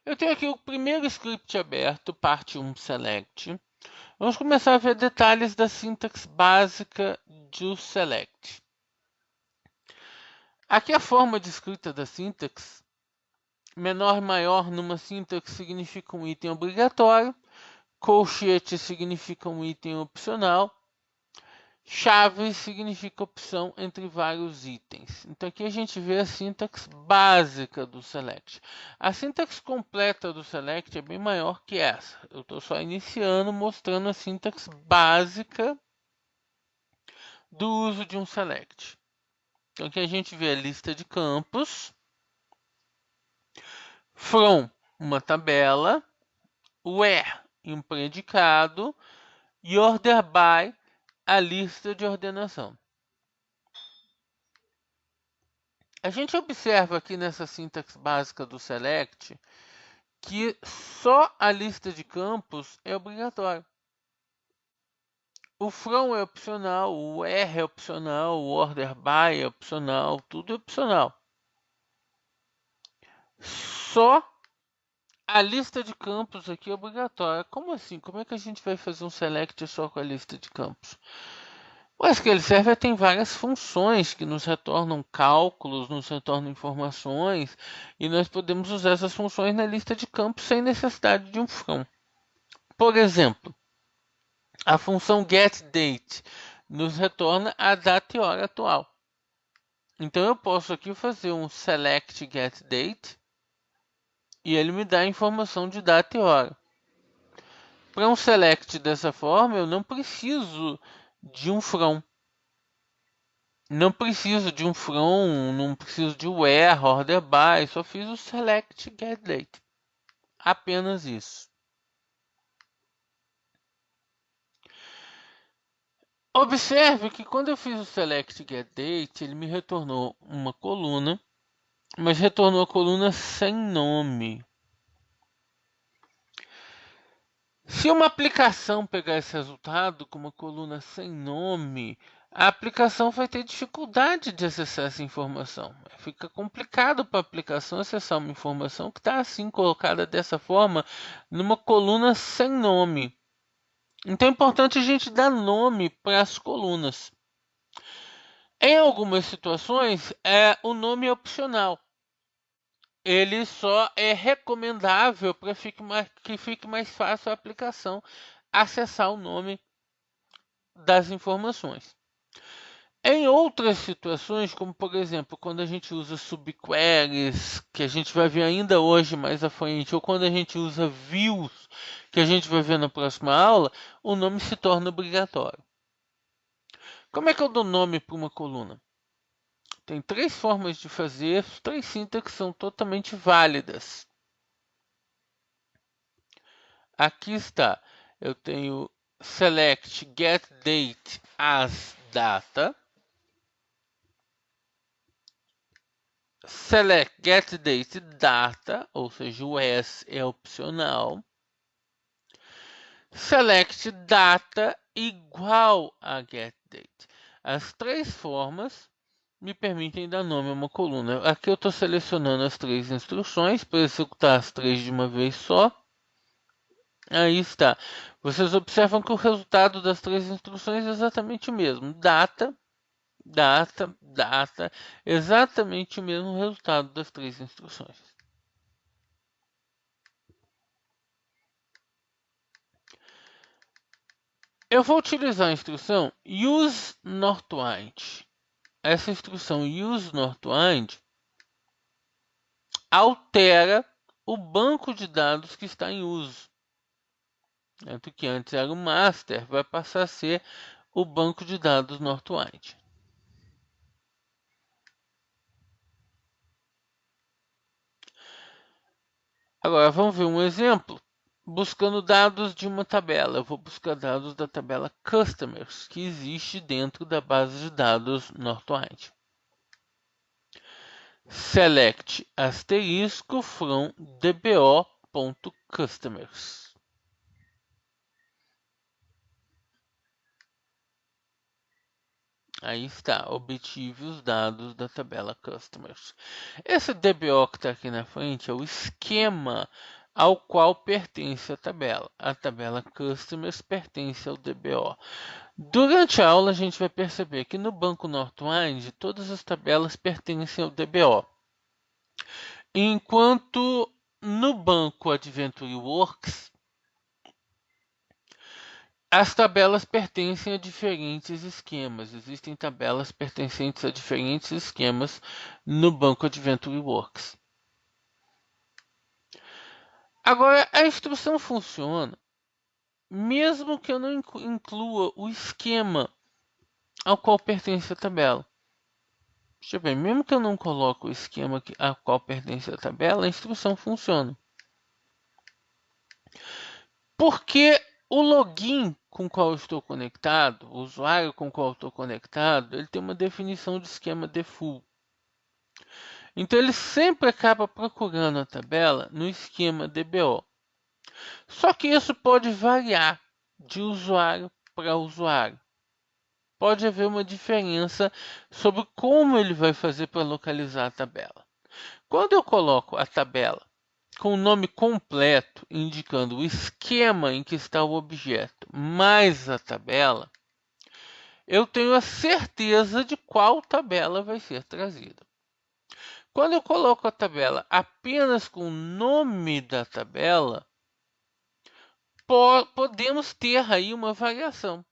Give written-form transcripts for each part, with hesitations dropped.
Eu tenho aqui o primeiro script aberto, parte 1 select. Vamos começar a ver detalhes da sintaxe básica do select. Aqui a forma de escrita da sintaxe. Menor e maior numa sintaxe significa um item obrigatório. Colchete significa um item opcional. Chave significa opção entre vários itens. Então aqui a gente vê a sintaxe básica do select. A sintaxe completa do select é bem maior que essa. Eu estou só iniciando, mostrando a sintaxe básica do uso de um select. Então aqui a gente vê a lista de campos, from, uma tabela, where, um predicado, e order by, a lista de ordenação. A gente observa aqui nessa sintaxe básica do select que só a lista de campos é obrigatória. O from é opcional, o where é opcional, o order by é opcional, tudo é opcional. Só a lista de campos aqui é obrigatória. Como assim? Como é que a gente vai fazer um select só com a lista de campos? O SQL Server tem várias funções que nos retornam cálculos, nos retornam informações, e nós podemos usar essas funções na lista de campos sem necessidade de um from. Por exemplo, a função getDate nos retorna a data e hora atual. Então eu posso aqui fazer um select getDate e ele me dá a informação de data e hora. Para um select dessa forma, eu não preciso de um from. Não preciso de um from, não preciso de where, order by, só fiz o select getDate. Apenas isso. Observe que quando eu fiz o select getDate, ele me retornou uma coluna, mas retornou a coluna sem nome. Se uma aplicação pegar esse resultado com uma coluna sem nome, a aplicação vai ter dificuldade de acessar essa informação. Fica complicado para a aplicação acessar uma informação que está assim colocada dessa forma numa coluna sem nome. Então é importante a gente dar nome para as colunas. Em algumas situações, o nome é opcional. Ele só é recomendável para que fique mais fácil a aplicação acessar o nome das informações. Em outras situações, como por exemplo, quando a gente usa subqueries, que a gente vai ver ainda hoje mais à frente, ou quando a gente usa views, que a gente vai ver na próxima aula, o nome se torna obrigatório. Como é que eu dou nome para uma coluna? Tem três formas de fazer, três sintaxes são totalmente válidas. Aqui está, eu tenho select getDate as data, select getDate data, ou seja, o S é opcional. Select data igual a getDate. As três formas me permitem dar nome a uma coluna. Aqui eu estou selecionando as três instruções para executar as três de uma vez só. Aí está. Vocês observam que o resultado das três instruções é exatamente o mesmo. Data, data, data. Exatamente o mesmo resultado das três instruções. Eu vou utilizar a instrução useNortWind. Essa instrução useNortWind altera o banco de dados que está em uso. Tanto que antes era o master, vai passar a ser o banco de dados Northwind. Agora vamos ver um exemplo. Buscando dados de uma tabela. Eu vou buscar dados da tabela Customers, que existe dentro da base de dados Northwind. Select asterisco from dbo.customers. Aí está, obtive os dados da tabela Customers. Esse DBO que está aqui na frente é o esquema ao qual pertence a tabela. A tabela Customers pertence ao DBO. Durante a aula, a gente vai perceber que no banco Northwind, todas as tabelas pertencem ao DBO. Enquanto no banco Adventure Works, as tabelas pertencem a diferentes esquemas. Existem tabelas pertencentes a diferentes esquemas no banco Adventure Works. Agora, a instrução funciona mesmo que eu não inclua o esquema ao qual pertence a tabela. Deixa eu ver, mesmo que eu não coloque o esquema ao qual pertence a tabela, a instrução funciona. Porque o login com o qual eu estou conectado, o usuário com o qual eu estou conectado, ele tem uma definição de esquema default. Então ele sempre acaba procurando a tabela no esquema DBO. Só que isso pode variar de usuário para usuário. Pode haver uma diferença sobre como ele vai fazer para localizar a tabela. Quando eu coloco a tabela com o nome completo, indicando o esquema em que está o objeto, mais a tabela, eu tenho a certeza de qual tabela vai ser trazida. Quando eu coloco a tabela apenas com o nome da tabela, podemos ter aí uma variação.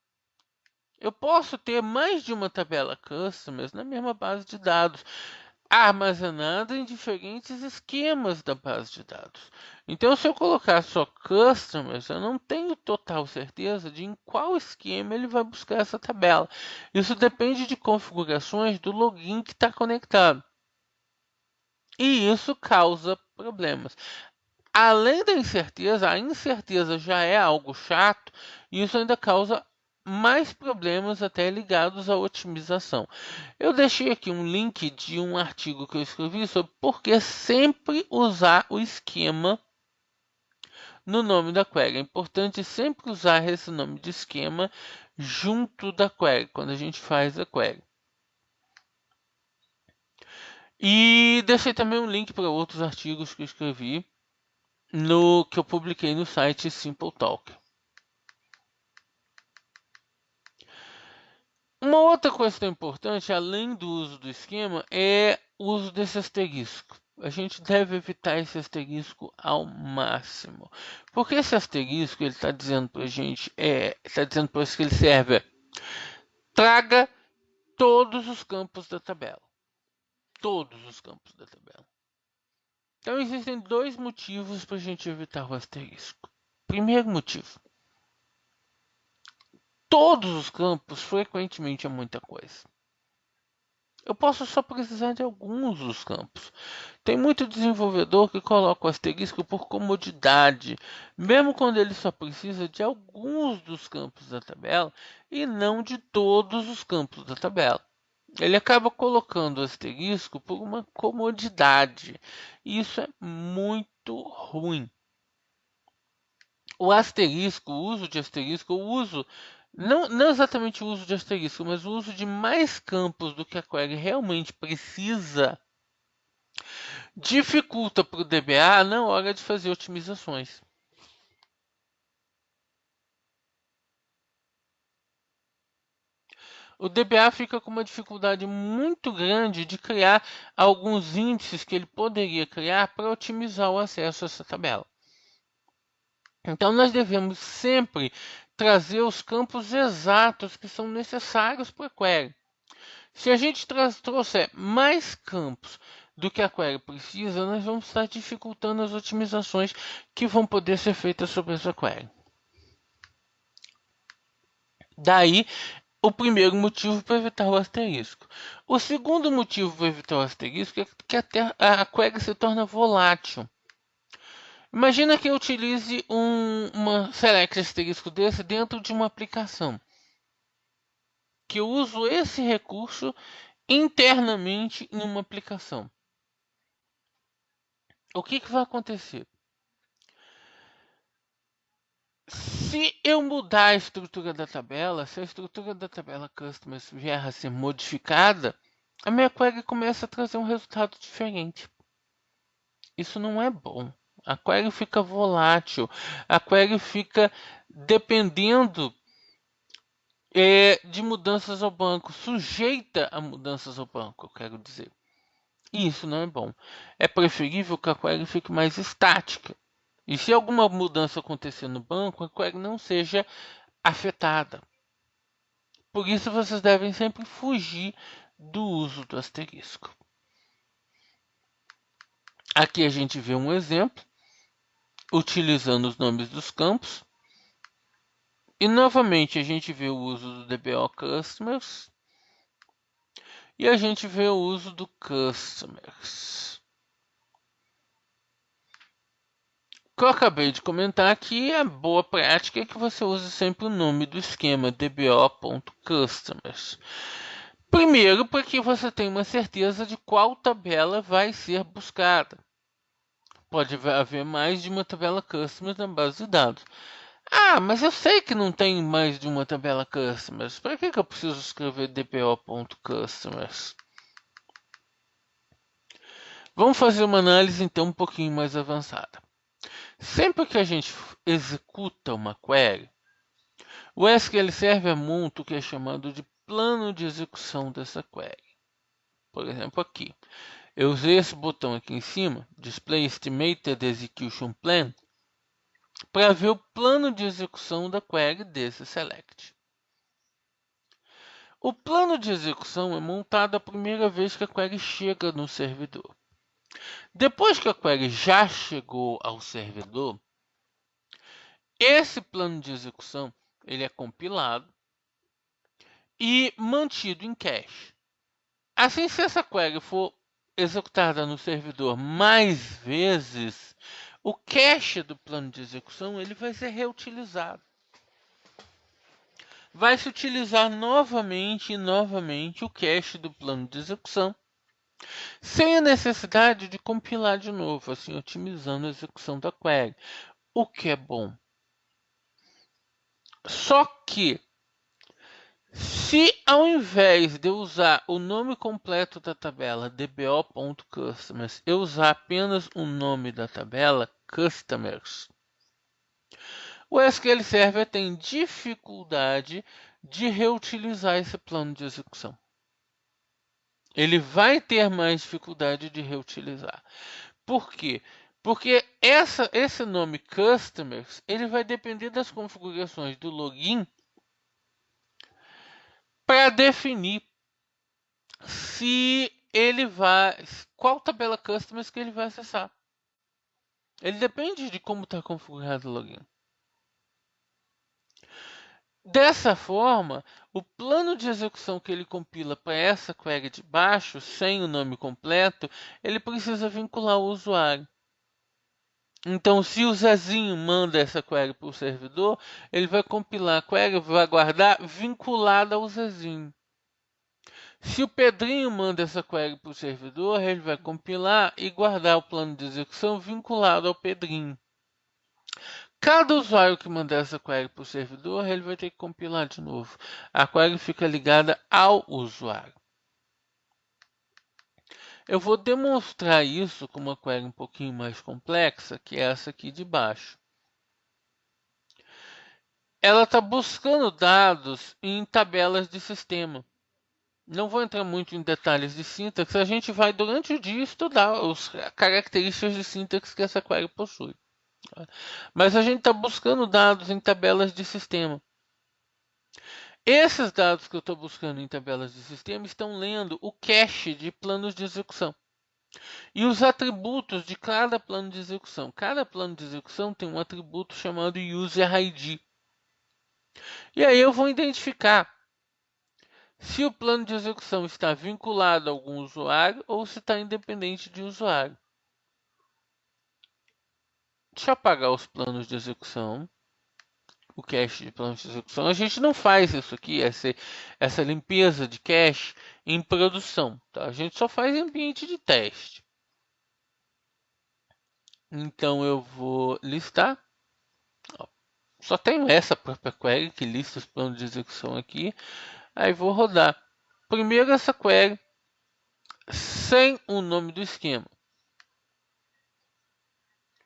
Eu posso ter mais de uma tabela Customers na mesma base de dados, armazenada em diferentes esquemas da base de dados. Então, se eu colocar só Customers, eu não tenho total certeza de em qual esquema ele vai buscar essa tabela. Isso depende de configurações do login que está conectado. E isso causa problemas. Além da incerteza, a incerteza já é algo chato, e isso ainda causa mais problemas até ligados à otimização. Eu deixei aqui um link de um artigo que eu escrevi sobre por que sempre usar o esquema no nome da query. É importante sempre usar esse nome de esquema junto da query, quando a gente faz a query. E deixei também um link para outros artigos que eu escrevi que eu publiquei no site SimpleTalk. Uma outra questão importante, além do uso do esquema, é o uso desse asterisco. A gente deve evitar esse asterisco ao máximo. Porque esse asterisco, ele está dizendo para a gente, está dizendo para isso que ele serve. Traga todos os campos da tabela. Todos os campos da tabela. Então, existem dois motivos para a gente evitar o asterisco. Primeiro motivo. Todos os campos, frequentemente, é muita coisa. Eu posso só precisar de alguns dos campos. Tem muito desenvolvedor que coloca o asterisco por comodidade, mesmo quando ele só precisa de alguns dos campos da tabela e não de todos os campos da tabela. Ele acaba colocando o asterisco por uma comodidade. E isso é muito ruim. O asterisco, o uso de asterisco, o uso não exatamente o uso de asterisco, mas o uso de mais campos do que a query realmente precisa dificulta para o DBA na hora de fazer otimizações. O DBA fica com uma dificuldade muito grande de criar alguns índices que ele poderia criar para otimizar o acesso a essa tabela. Então, nós devemos sempre trazer os campos exatos que são necessários para a query. Se a gente trouxer mais campos do que a query precisa, nós vamos estar dificultando as otimizações que vão poder ser feitas sobre essa query. Daí, o primeiro motivo para evitar o asterisco. O segundo motivo para evitar o asterisco é que a query se torna volátil. Imagina que eu utilize uma select asterisco desse dentro de uma aplicação. Que eu uso esse recurso internamente em uma aplicação. O que vai acontecer? Se eu mudar a estrutura da tabela, se a estrutura da tabela Customers vier a ser modificada, a minha query começa a trazer um resultado diferente. Isso não é bom. A query fica volátil, a query fica dependendo de mudanças ao banco, sujeita a mudanças ao banco, eu quero dizer. E isso não é bom. É preferível que a query fique mais estática. E se alguma mudança acontecer no banco, a query não seja afetada. Por isso, vocês devem sempre fugir do uso do asterisco. Aqui a gente vê um exemplo, utilizando os nomes dos campos. E novamente a gente vê o uso do DBO Customers. E a gente vê o uso do Customers. O que eu acabei de comentar aqui, a boa prática é que você use sempre o nome do esquema dbo.customers. Primeiro, porque você tem uma certeza de qual tabela vai ser buscada. Pode haver mais de uma tabela customers na base de dados. Ah, mas eu sei que não tem mais de uma tabela customers. Para que eu preciso escrever dbo.customers? Vamos fazer uma análise então um pouquinho mais avançada. Sempre que a gente executa uma query, o SQL Server monta o que é chamado de plano de execução dessa query. Por exemplo, aqui. Eu usei esse botão aqui em cima, Display Estimated Execution Plan, para ver o plano de execução da query desse select. O plano de execução é montado a primeira vez que a query chega no servidor. Depois que a query já chegou ao servidor, esse plano de execução ele é compilado e mantido em cache. Assim, se essa query for executada no servidor mais vezes, o cache do plano de execução ele vai ser reutilizado. Vai se utilizar novamente e novamente o cache do plano de execução, sem a necessidade de compilar de novo, assim otimizando a execução da query, o que é bom. Só que, se ao invés de eu usar o nome completo da tabela dbo.customers, eu usar apenas o nome da tabela customers, o SQL Server tem dificuldade de reutilizar esse plano de execução. Ele vai ter mais dificuldade de reutilizar. Por quê? Porque esse nome customers ele vai depender das configurações do login para definir se ele vai, qual tabela customers que ele vai acessar. Ele depende de como está configurado o login. Dessa forma, o plano de execução que ele compila para essa query de baixo, sem o nome completo, ele precisa vincular o usuário. Então, se o Zezinho manda essa query para o servidor, ele vai compilar a query, vai guardar vinculada ao Zezinho. Se o Pedrinho manda essa query para o servidor, ele vai compilar e guardar o plano de execução vinculado ao Pedrinho. Cada usuário que mandar essa query para o servidor, ele vai ter que compilar de novo. A query fica ligada ao usuário. Eu vou demonstrar isso com uma query um pouquinho mais complexa, que é essa aqui de baixo. Ela está buscando dados em tabelas de sistema. Não vou entrar muito em detalhes de sintaxe, a gente vai durante o dia estudar as características de sintaxe que essa query possui. Mas a gente está buscando dados em tabelas de sistema. Esses dados que eu estou buscando em tabelas de sistema estão lendo o cache de planos de execução e os atributos de cada plano de execução. Cada plano de execução tem um atributo chamado User ID. E aí eu vou identificar se o plano de execução está vinculado a algum usuário ou se está independente de usuário. Deixa eu apagar os planos de execução. O cache de planos de execução. A gente não faz isso aqui, essa limpeza de cache em produção. Tá? A gente só faz em ambiente de teste. Então eu vou listar. Só tenho essa própria query que lista os planos de execução aqui. Aí vou rodar. Primeiro essa query sem o nome do esquema.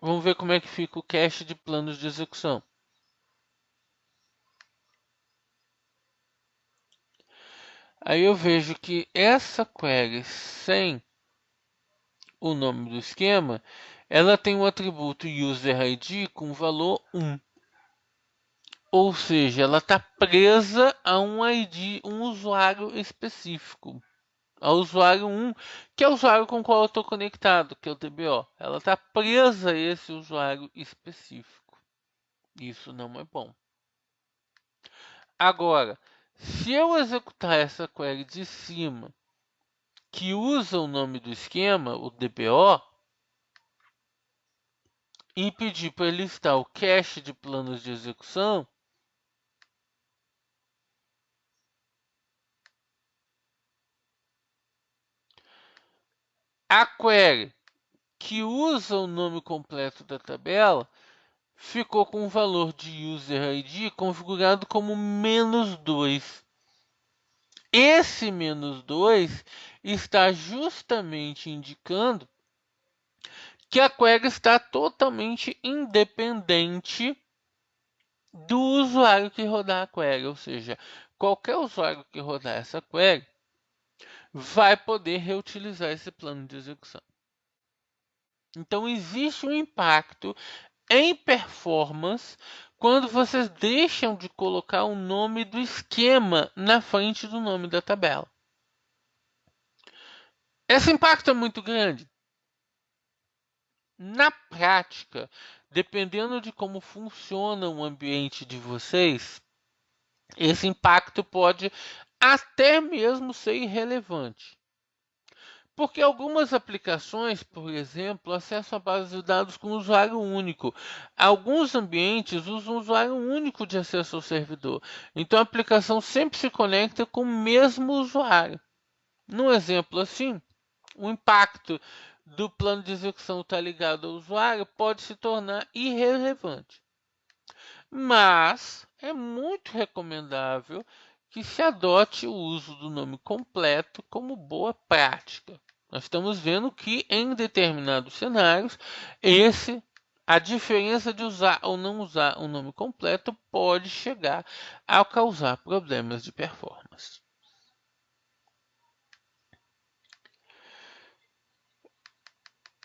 Vamos ver como é que fica o cache de planos de execução. Aí eu vejo que essa query sem o nome do esquema, ela tem um atributo UserID com valor 1. Ou seja, ela está presa a um ID, um usuário específico. Ao usuário 1, que é o usuário com o qual eu estou conectado, que é o DBO. Ela está presa a esse usuário específico. Isso não é bom. Agora, se eu executar essa query de cima, que usa o nome do esquema, o DBO, e pedir para ele listar o cache de planos de execução, a query que usa o nome completo da tabela ficou com o valor de UserID configurado como -2. Esse -2 está justamente indicando que a query está totalmente independente do usuário que rodar a query, ou seja, qualquer usuário que rodar essa query vai poder reutilizar esse plano de execução. Então existe um impacto em performance quando vocês deixam de colocar o nome do esquema na frente do nome da tabela. Esse impacto é muito grande. Na prática, dependendo de como funciona o ambiente de vocês, esse impacto pode até mesmo ser irrelevante. Porque algumas aplicações, por exemplo, acessam a base de dados com usuário único. Alguns ambientes usam um usuário único de acesso ao servidor. Então a aplicação sempre se conecta com o mesmo usuário. Num exemplo assim, o impacto do plano de execução estar ligado ao usuário pode se tornar irrelevante. Mas é muito recomendável que se adote o uso do nome completo como boa prática. Nós estamos vendo que em determinados cenários, a diferença de usar ou não usar o nome completo pode chegar a causar problemas de performance.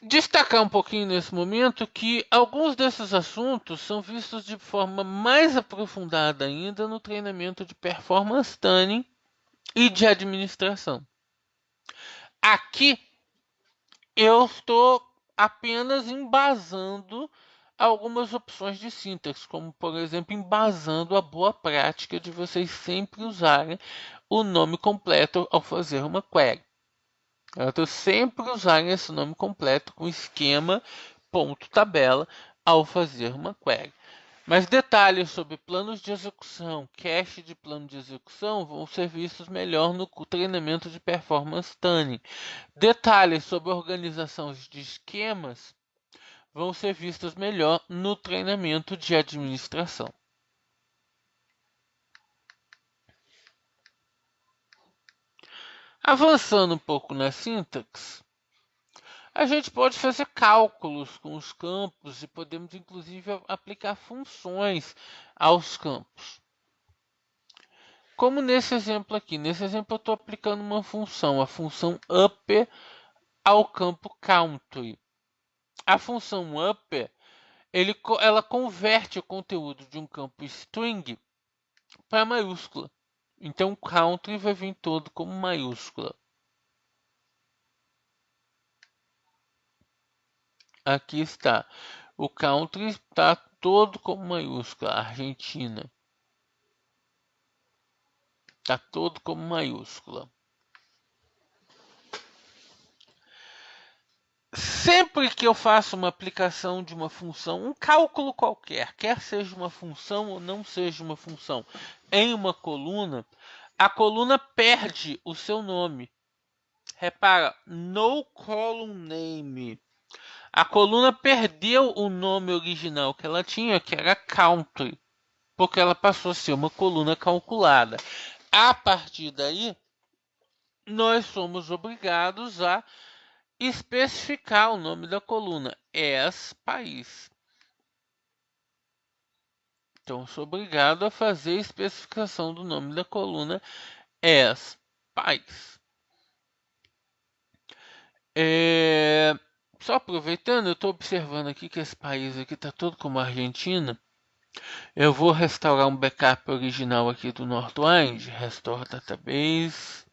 Destacar um pouquinho nesse momento que alguns desses assuntos são vistos de forma mais aprofundada ainda no treinamento de performance tuning e de administração. Aqui eu estou apenas embasando algumas opções de sintaxe, como por exemplo, embasando a boa prática de vocês sempre usarem o nome completo ao fazer uma query. Eu sempre usarem esse nome completo com esquema ponto tabela ao fazer uma query. Mas detalhes sobre planos de execução, cache de plano de execução vão ser vistos melhor no treinamento de performance tuning. Detalhes sobre organização de esquemas vão ser vistos melhor no treinamento de administração. Avançando um pouco na sintaxe, a gente pode fazer cálculos com os campos e podemos inclusive aplicar funções aos campos. Como nesse exemplo aqui. Nesse exemplo eu estou aplicando uma função, a função up ao campo country. A função up, ela converte o conteúdo de um campo string para maiúscula. Então o country vai vir todo como maiúscula. Aqui está. O country está todo como maiúscula. Argentina. Está todo como maiúscula. Sempre que eu faço uma aplicação de uma função, um cálculo qualquer, quer seja uma função ou não seja uma função, em uma coluna, a coluna perde o seu nome. Repara, no column name. A coluna perdeu o nome original que ela tinha, que era country. porque ela passou a ser uma coluna calculada. A partir daí, nós somos obrigados a especificar o nome da coluna, país. Então, sou obrigado a fazer a especificação do nome da coluna país. Só aproveitando, eu estou observando aqui que esse país aqui está todo como a Argentina. Eu vou restaurar um backup original aqui do Northwind. Restore database.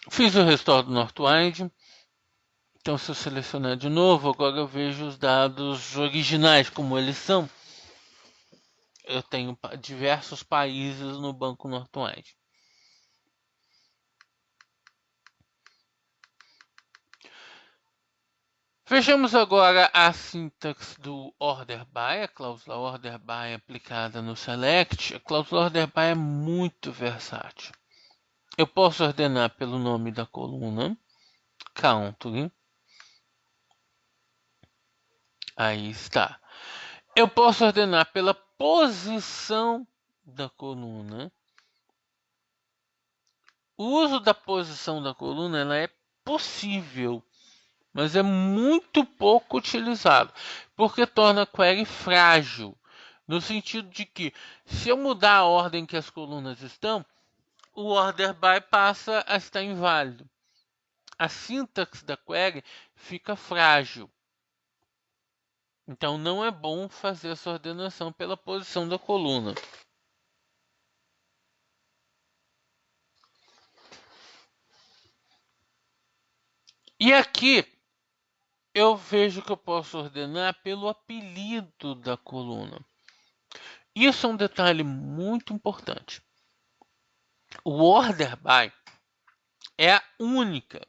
Fiz o restore do Northwind. Então, se eu selecionar de novo, agora eu vejo os dados originais como eles são. Eu tenho diversos países no banco Northwind. Vejamos agora a sintaxe do order by, a cláusula order by aplicada no select. A cláusula order by é muito versátil. Eu posso ordenar pelo nome da coluna, country. Aí está. Eu posso ordenar pela posição da coluna. O uso da posição da coluna ela é possível, mas é muito pouco utilizado, porque torna a query frágil, no sentido de que, se eu mudar a ordem que as colunas estão, o order by passa a estar inválido. A sintaxe da query fica frágil. Então, não é bom fazer essa ordenação pela posição da coluna. E aqui, eu vejo que eu posso ordenar pelo apelido da coluna. Isso é um detalhe muito importante. O order by é a única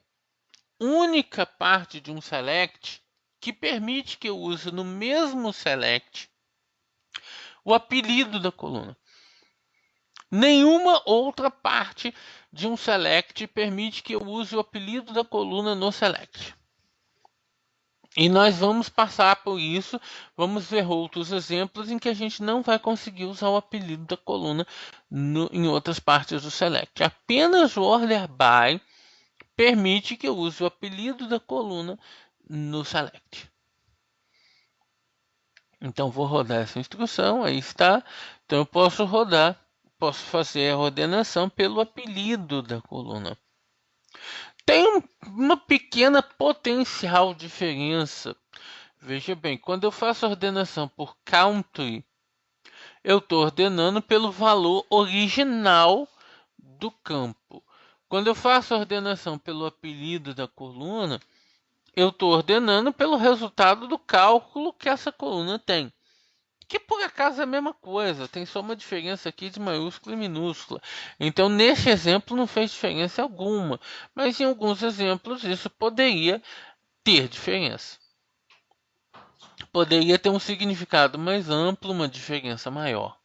parte de um select que permite que eu use no mesmo select o apelido da coluna. Nenhuma outra parte de um select permite que eu use o apelido da coluna no select. E nós vamos passar por isso, vamos ver outros exemplos em que a gente não vai conseguir usar o apelido da coluna em outras partes do select. Apenas o order by permite que eu use o apelido da coluna no select. Então vou rodar essa instrução, aí está. Então eu posso fazer a ordenação pelo apelido da coluna. Tem uma pequena potencial diferença. Veja bem, quando eu faço a ordenação por country, eu estou ordenando pelo valor original do campo. Quando eu faço a ordenação pelo apelido da coluna, eu estou ordenando pelo resultado do cálculo que essa coluna tem. Que por acaso é a mesma coisa, tem só uma diferença aqui de maiúscula e minúscula. Então, neste exemplo, não fez diferença alguma, mas em alguns exemplos isso poderia ter diferença. Poderia ter um significado mais amplo, uma diferença maior.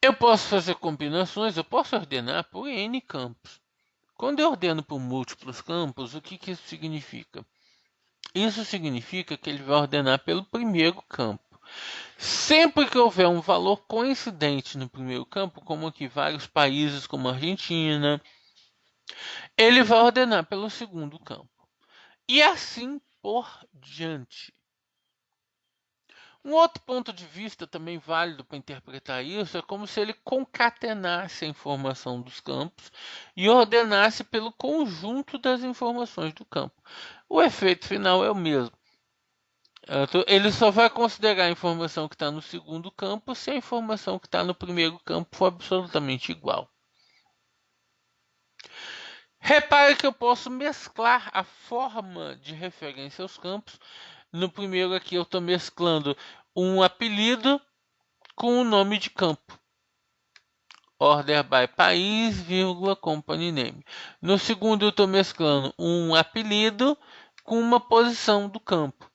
Eu posso fazer combinações, eu posso ordenar por N campos. Quando eu ordeno por múltiplos campos, o que isso significa? Isso significa que ele vai ordenar pelo primeiro campo. Sempre que houver um valor coincidente no primeiro campo, como aqui vários países como a Argentina, ele vai ordenar pelo segundo campo. E assim por diante. Um outro ponto de vista também válido para interpretar isso é como se ele concatenasse a informação dos campos e ordenasse pelo conjunto das informações do campo. O efeito final é o mesmo. Ele só vai considerar a informação que está no segundo campo se a informação que está no primeiro campo for absolutamente igual. Repare que eu posso mesclar a forma de referência aos campos. No primeiro aqui eu estou mesclando um apelido com o nome de campo. Order by país, vírgula, company name. No segundo eu estou mesclando um apelido com uma posição do campo.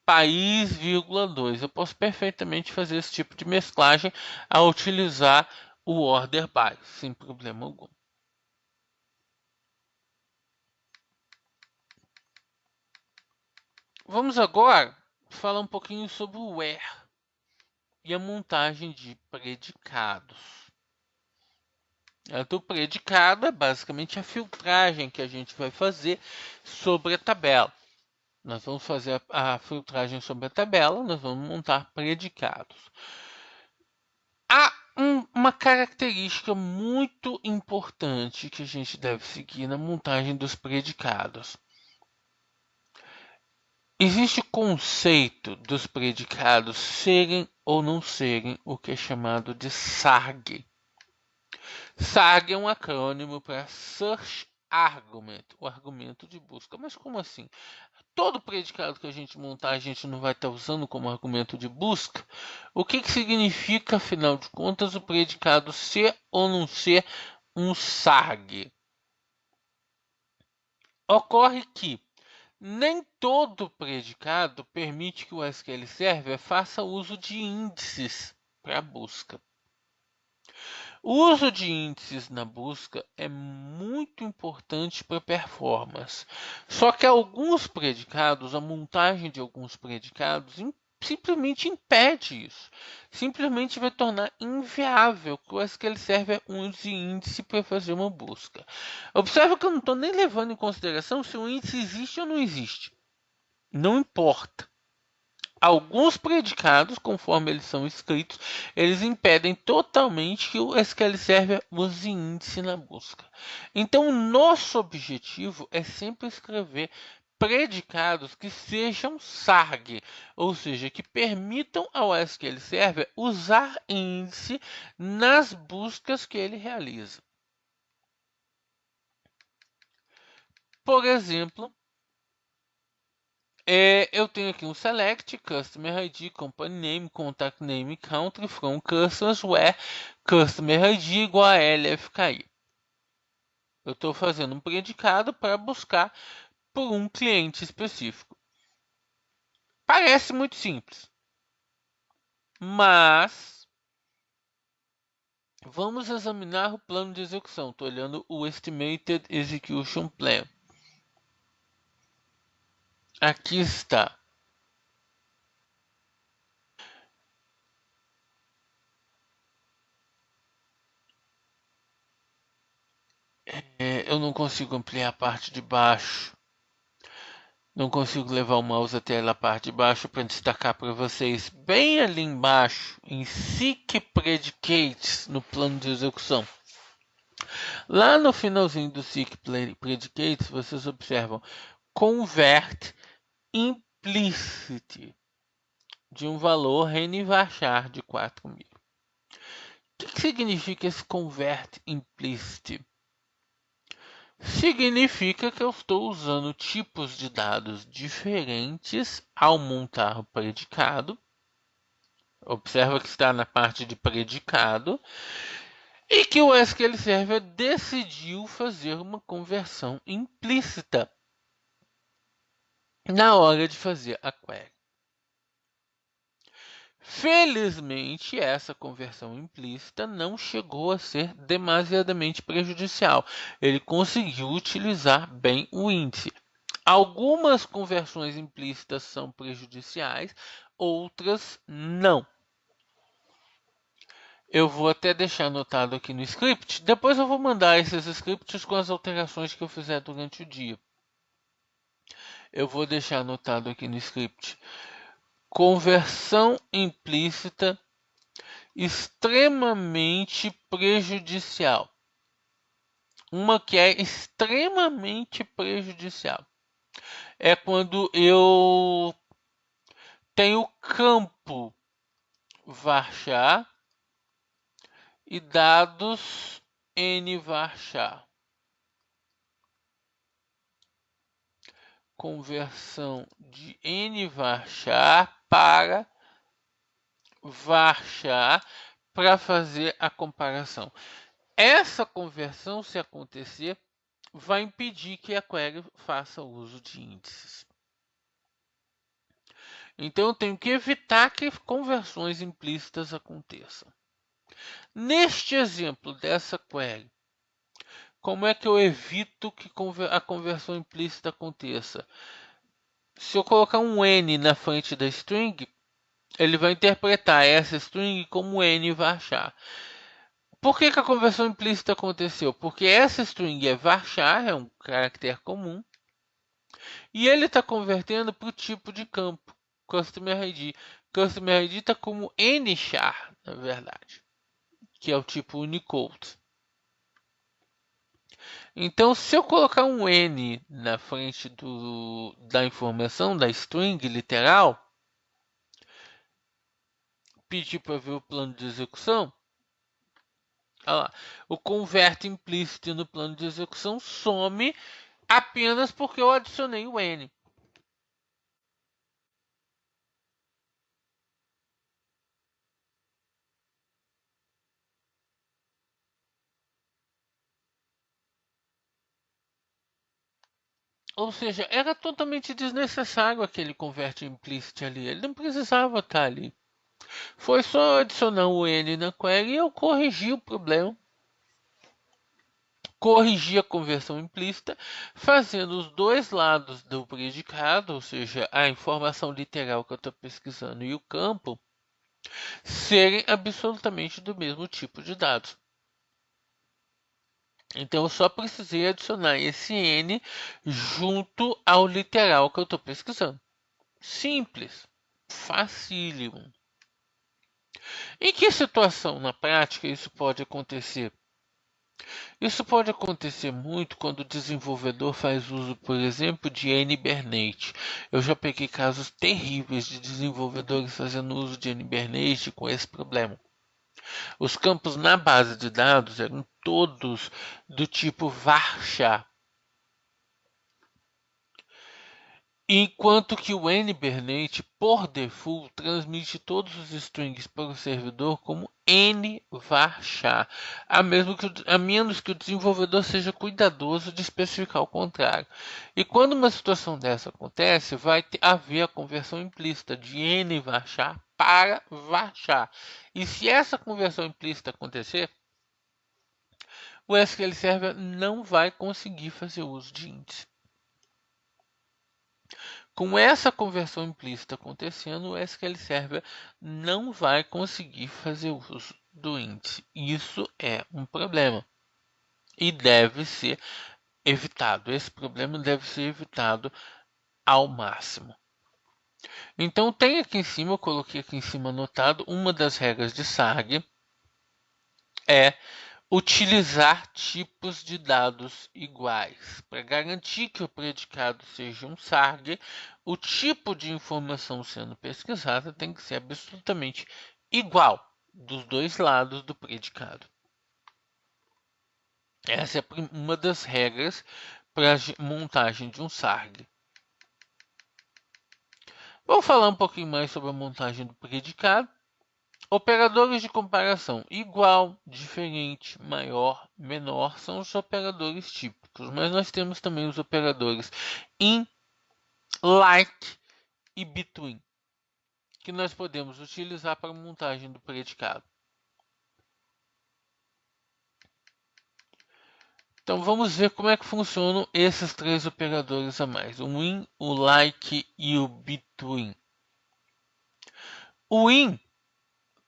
País, vírgula, 2. Eu posso perfeitamente fazer esse tipo de mesclagem ao utilizar o order by, sem problema algum. Vamos agora falar um pouquinho sobre o where e a montagem de predicados. O predicado é basicamente a filtragem que a gente vai fazer sobre a tabela. Nós vamos fazer a filtragem sobre a tabela, nós vamos montar predicados. Há uma característica muito importante que a gente deve seguir na montagem dos predicados. Existe o conceito dos predicados serem ou não serem o que é chamado de SARG. SARG é um acrônimo para Search Argument, o argumento de busca. Mas como assim? Todo predicado que a gente montar, a gente não vai estar usando como argumento de busca? O que significa, afinal de contas, o predicado ser ou não ser um SARG? Ocorre que nem todo predicado permite que o SQL Server faça uso de índices para busca. O uso de índices na busca é muito importante para performance. Só que alguns predicados, a montagem de alguns predicados simplesmente impede isso. Simplesmente vai tornar inviável que o SQL Server use índice para fazer uma busca. Observe que eu não estou nem levando em consideração se o índice existe ou não existe. Não importa. Alguns predicados, conforme eles são escritos, eles impedem totalmente que o SQL Server use índice na busca. Então, o nosso objetivo é sempre escrever predicados que sejam SARG, ou seja, que permitam ao SQL Server usar índice nas buscas que ele realiza. Por exemplo, eu tenho aqui um select, customer ID, company name, contact name, country, from customers, where customer ID igual a LFKI. Eu estou fazendo um predicado para buscar por um cliente específico. Parece muito simples, mas vamos examinar o plano de execução. Estou olhando o Estimated Execution Plan. Aqui está. Eu não consigo ampliar a parte de baixo. Não consigo levar o mouse até a parte de baixo para destacar para vocês. Bem ali embaixo, em Seek Predicates, no plano de execução. Lá no finalzinho do Seek Predicates, vocês observam Convert Implicit, de um valor Renivachar de 4.000. O que significa esse Convert Implicit? Significa que eu estou usando tipos de dados diferentes ao montar o predicado. Observa que está na parte de predicado e que o SQL Server decidiu fazer uma conversão implícita na hora de fazer a query. Felizmente, essa conversão implícita não chegou a ser demasiadamente prejudicial. Ele conseguiu utilizar bem o índice. Algumas conversões implícitas são prejudiciais, outras não. Eu vou até deixar anotado aqui no script. Depois eu vou mandar esses scripts com as alterações que eu fizer durante o dia. Eu vou deixar anotado aqui no script. Conversão implícita extremamente prejudicial. Uma que é extremamente prejudicial é quando eu tenho campo varchar e dados n varchar. Conversão de n varchar para varchar para fazer a comparação. Essa conversão, se acontecer, vai impedir que a query faça uso de índices. Então, eu tenho que evitar que conversões implícitas aconteçam. Neste exemplo dessa query, como é que eu evito que a conversão implícita aconteça? Se eu colocar um n na frente da string, ele vai interpretar essa string como n varchar. Por que a conversão implícita aconteceu? Porque essa string é varchar, é um caractere comum, e ele está convertendo para o tipo de campo, Customer ID. Customer ID está como nchar, na verdade, que é o tipo Unicode. Então, se eu colocar um n na frente da informação, da string literal, pedir para ver o plano de execução, olha lá, o converte implícito no plano de execução some apenas porque eu adicionei o n. Ou seja, era totalmente desnecessário aquele converte implícito ali. Ele não precisava estar ali. Foi só adicionar o n na query e eu corrigi o problema. Corrigi a conversão implícita, fazendo os dois lados do predicado, ou seja, a informação literal que eu estou pesquisando e o campo, serem absolutamente do mesmo tipo de dados. Então, eu só precisei adicionar esse n junto ao literal que eu estou pesquisando. Simples, facílimo. Em que situação na prática isso pode acontecer? Isso pode acontecer muito quando o desenvolvedor faz uso, por exemplo, de NBernate. Eu já peguei casos terríveis de desenvolvedores fazendo uso de NBernate com esse problema. Os campos na base de dados eram todos do tipo varchar, enquanto que o NBernate, por default, transmite todos os strings para o servidor como nvarchar, a menos que o desenvolvedor seja cuidadoso de especificar o contrário. E quando uma situação dessa acontece, vai haver a conversão implícita de nvarchar para varchar. E se essa conversão implícita acontecer, o SQL Server não vai conseguir fazer uso de índice. Com essa conversão implícita acontecendo, o SQL Server não vai conseguir fazer uso do índice. Isso é um problema e deve ser evitado. Esse problema deve ser evitado ao máximo. Então, tem aqui em cima, eu coloquei aqui em cima anotado, uma das regras de SARG é utilizar tipos de dados iguais. Para garantir que o predicado seja um SARG, o tipo de informação sendo pesquisada tem que ser absolutamente igual dos dois lados do predicado. Essa é uma das regras para a montagem de um SARG. Vou falar um pouquinho mais sobre a montagem do predicado. Operadores de comparação igual, diferente, maior, menor são os operadores típicos, mas nós temos também os operadores in, like e between, que nós podemos utilizar para a montagem do predicado. Então vamos ver como é que funcionam esses três operadores a mais: o in, o like e o between. O in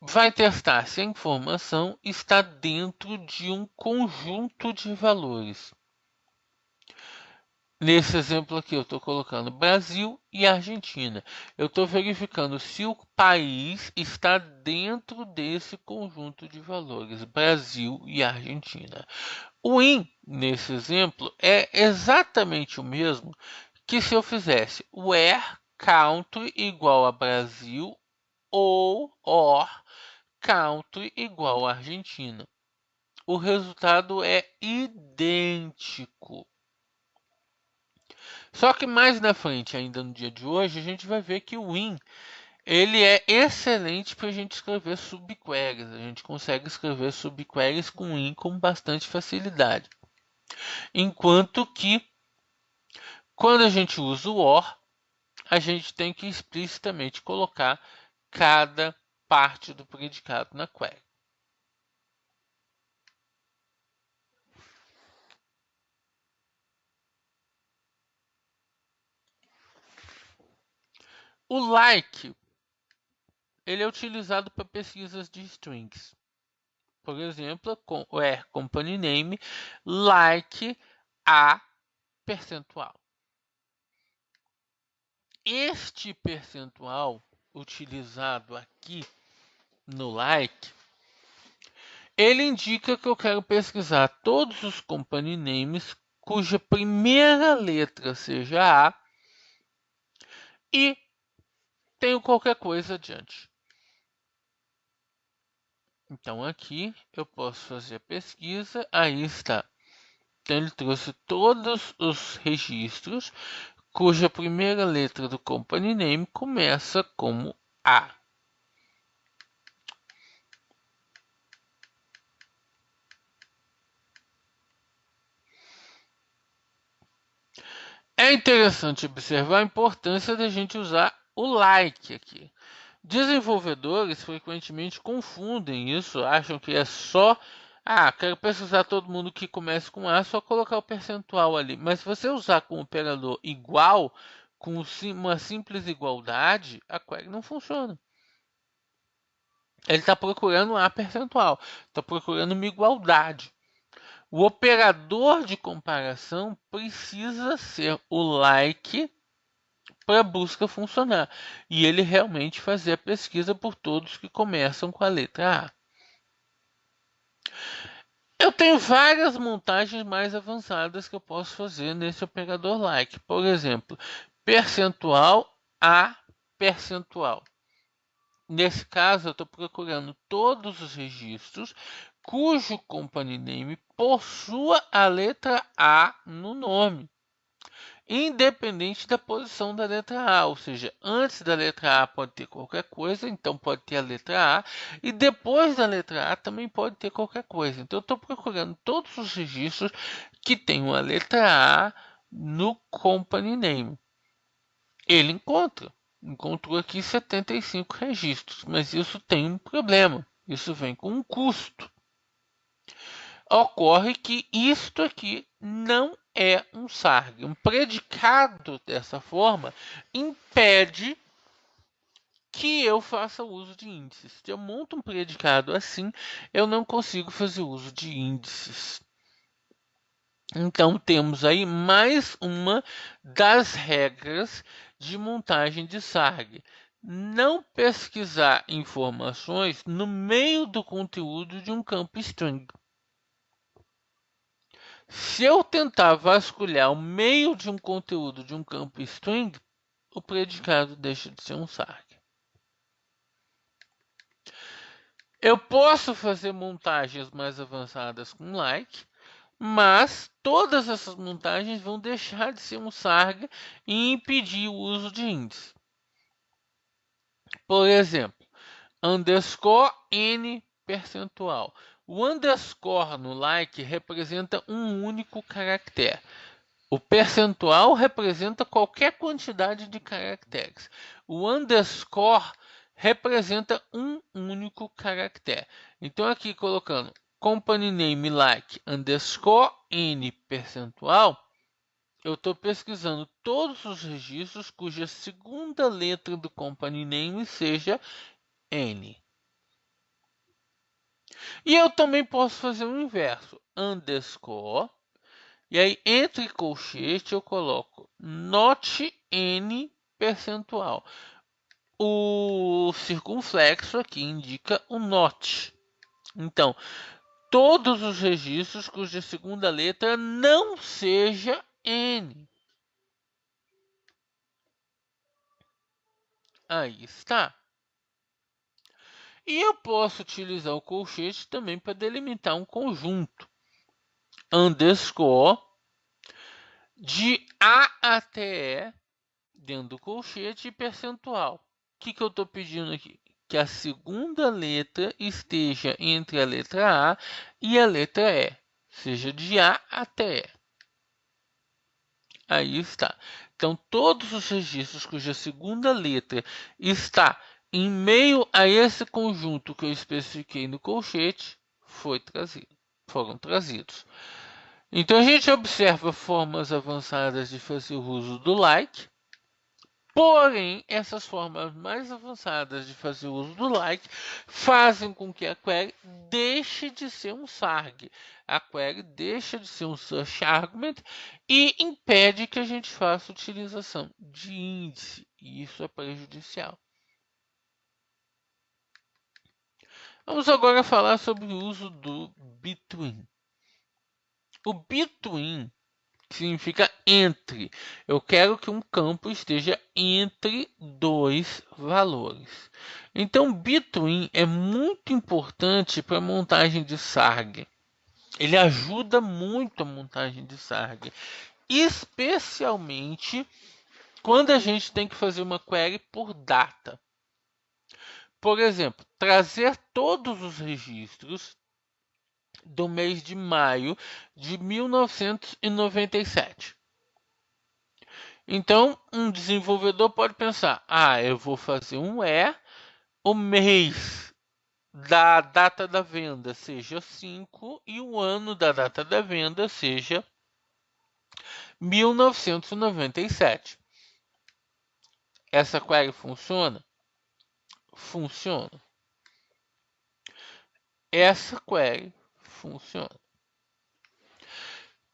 vai testar se a informação está dentro de um conjunto de valores. Nesse exemplo aqui, eu estou colocando Brasil e Argentina. Eu estou verificando se o país está dentro desse conjunto de valores, Brasil e Argentina. O in, nesse exemplo, é exatamente o mesmo que se eu fizesse where country igual a Brasil ou or country igual a Argentina. O resultado é idêntico. Só que mais na frente, ainda no dia de hoje, a gente vai ver que o in ele é excelente para a gente escrever subqueries. A gente consegue escrever subqueries com in com bastante facilidade. Enquanto que, quando a gente usa o OR, a gente tem que explicitamente colocar cada parte do predicado na query. O like ele é utilizado para pesquisas de strings. Por exemplo, com where company name like a percentual. Este percentual utilizado aqui no like, ele indica que eu quero pesquisar todos os company names cuja primeira letra seja A e tenho qualquer coisa adiante. Então aqui eu posso fazer a pesquisa, aí está. Então ele trouxe todos os registros cuja primeira letra do company name começa como A. É interessante observar a importância da gente usar o like aqui. Desenvolvedores frequentemente confundem isso, acham que é só quero pesquisar todo mundo que começa com A, só colocar o percentual ali. Mas se você usar com o operador igual, com uma simples igualdade, a query não funciona. Ele está procurando A percentual, está procurando uma igualdade. O operador de comparação precisa ser o like para a busca funcionar. E ele realmente fazer a pesquisa por todos que começam com a letra A. Eu tenho várias montagens mais avançadas que eu posso fazer nesse operador like. Por exemplo, percentual a percentual. Nesse caso, eu estou procurando todos os registros cujo company name possua a letra A no nome, independente da posição da letra A, ou seja, antes da letra A pode ter qualquer coisa, então pode ter a letra A, e depois da letra A também pode ter qualquer coisa. Então eu estou procurando todos os registros que tenham a letra A no company name. Ele encontrou aqui 75 registros, mas isso tem um problema, isso vem com um custo. Ocorre que isto aqui não é um SARG. Um predicado dessa forma impede que eu faça uso de índices. Se eu monto um predicado assim, eu não consigo fazer uso de índices. Então, temos aí mais uma das regras de montagem de SARG. Não pesquisar informações no meio do conteúdo de um campo string. Se eu tentar vasculhar o meio de um conteúdo de um campo string, o predicado deixa de ser um SARG. Eu posso fazer montagens mais avançadas com like, mas todas essas montagens vão deixar de ser um SARG e impedir o uso de índice. Por exemplo, underscore n percentual. O underscore no like representa um único caractere. O percentual representa qualquer quantidade de caracteres. O underscore representa um único caractere. Então, aqui colocando company name like underscore n percentual, eu estou pesquisando todos os registros cuja segunda letra do company name seja n. E eu também posso fazer o inverso, underscore, e aí entre colchete eu coloco not n percentual. O circunflexo aqui indica o not. Então, todos os registros cuja segunda letra não seja N. Aí está. E eu posso utilizar o colchete também para delimitar um conjunto. Underscore de A até E dentro do colchete e percentual. O que eu estou pedindo aqui? Que a segunda letra esteja entre a letra A e a letra E. Seja de A até E. Aí está. Então, todos os registros cuja segunda letra está em meio a esse conjunto que eu especifiquei no colchete foram trazidos. Então, a gente observa formas avançadas de fazer o uso do like. Porém, essas formas mais avançadas de fazer o uso do like fazem com que a query deixe de ser um SARG. A query deixa de ser um search argument e impede que a gente faça utilização de índice. E isso é prejudicial. Vamos agora falar sobre o uso do between. O between significa entre. Eu quero que um campo esteja entre dois valores. Então, between é muito importante para a montagem de SARG. Ele ajuda muito a montagem de SARG, especialmente quando a gente tem que fazer uma query por data. Por exemplo, trazer todos os registros do mês de maio de 1997. Então, um desenvolvedor pode pensar: eu vou fazer um o mês da data da venda seja 5 e o ano da data da venda seja 1997. Essa query funciona? Funciona. Essa query funciona.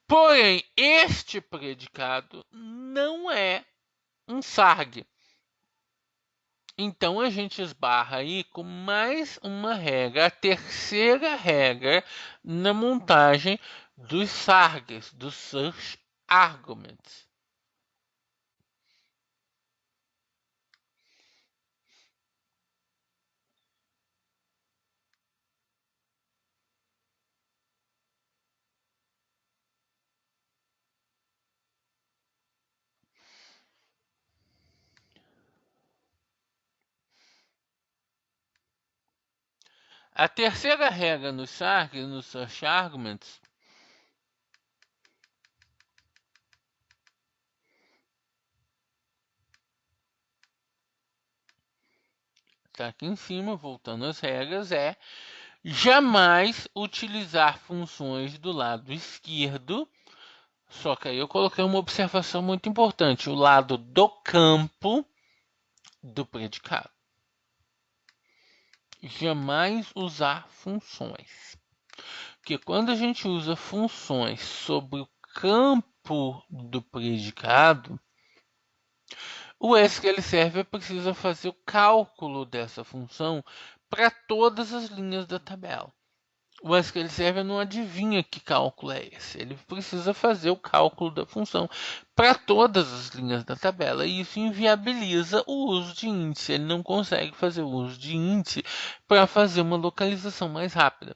Porém, este predicado não é um SARG. Então, a gente esbarra aí com mais uma regra, a terceira regra na montagem dos SARGs, dos Search Arguments. A terceira regra nos SARGs, nos Search Arguments, está aqui em cima, voltando às regras, é jamais utilizar funções do lado esquerdo. Só que aí eu coloquei uma observação muito importante, o lado do campo do predicado. Jamais usar funções. Porque quando a gente usa funções sobre o campo do predicado, o SQL Server precisa fazer o cálculo dessa função para todas as linhas da tabela. O SQL Server não adivinha que cálculo é esse. Ele precisa fazer o cálculo da função para todas as linhas da tabela. E isso inviabiliza o uso de índice. Ele não consegue fazer o uso de índice para fazer uma localização mais rápida.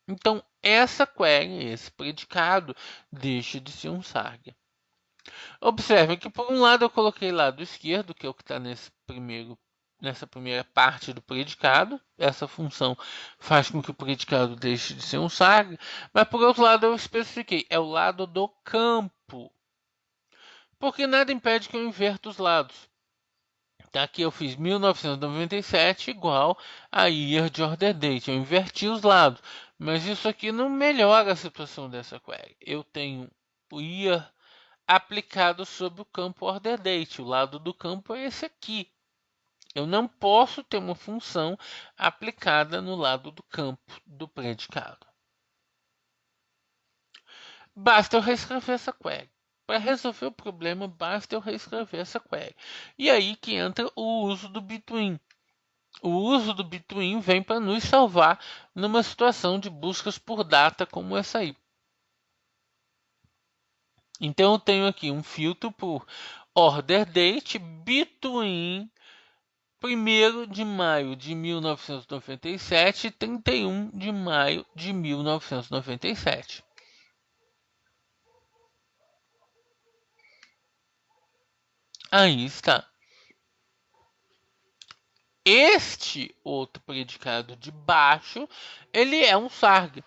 Então, essa query, esse predicado, deixa de ser um SARG. Observe que, por um lado, eu coloquei lado esquerdo, que é o que está nessa primeira parte do predicado. Essa função faz com que o predicado deixe de ser um SARG. Mas, por outro lado, eu especifiquei, é o lado do campo. Porque nada impede que eu inverta os lados. Aqui eu fiz 1997 igual a year de order date. Eu inverti os lados. Mas isso aqui não melhora a situação dessa query. Eu tenho o year aplicado sobre o campo order date. O lado do campo é esse aqui. Eu não posso ter uma função aplicada no lado do campo do predicado. Basta eu reescrever essa query. Para resolver o problema, basta eu reescrever essa query. E aí que entra o uso do between. O uso do between vem para nos salvar numa situação de buscas por data como essa aí. Então eu tenho aqui um filtro por order date between 1º de maio de 1997 e 31 de maio de 1997. Aí está. Este outro predicado de baixo, ele é um sarg.